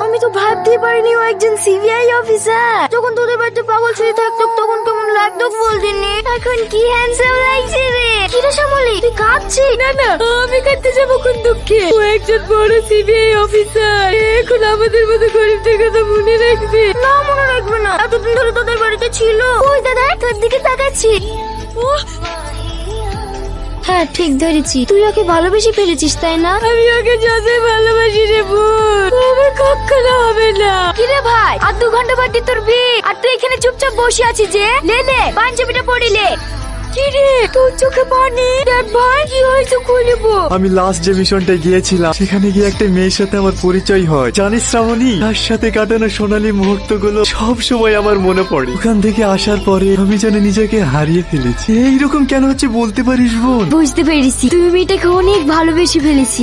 আমি তো ভাবতেই পারিনি ও একজন সিবিআই অফিসার। যখন তোদের বাড়িতে পাগল শুয়ে থাকতো তখন কেমন লাগতো বলদিনি, এখন কি হ্যান্ডসাম লাগছে রে। কিরে শ্যামলী, তুই কাঁদছিস? না না, আমি কাটতে যাবো কোন দুঃখে? ও একজন বড় সিবিআই অফিসার, এখন আমাদের মতো গরিবদের কথা মনে রাখবে। না, মনে রাখবে না। এতদিন ধরে তোদের বাড়িতে ছিল। ওই দাদা তোর দিকে তাকাচ্ছি। হ্যাঁ, ঠিক ধরেছি, তুই ওকে ভালোবেসে ফেলেছিস তাই না? আমি ওকে যতই ভালোবাসি রে বোন, আমার কখনো হবে না। কিরে ভাই, আর 2 ঘন্টা বাদে তোর বিয়ে, আর তুই এখানে চুপচাপ বসে আছিস যে? লে পাঞ্জাবিটা পরিলে। কিরে, তোর চোখে পানি? দেখ ভাই, কি হয়েছে বলবো। আমি লাস্ট যে মিশনটা গিয়েছিলাম সেখানে গিয়ে একটা মেয়ের সাথে আমার পরিচয় হয়। জানিস শ্রাবণী, তার সাথে কাটানো সোনালী মুহূর্তগুলো সব সময় আমার মনে পড়ে। ওখান থেকে আসার পরে আমি যেন নিজেকে হারিয়ে ফেলেছি। এইরকম কেন হচ্ছে বলতে পারিস বোন? বুঝতে পেরেছি, তুই মেয়েটাকে অনেক ভালোবেসে ফেলেছি।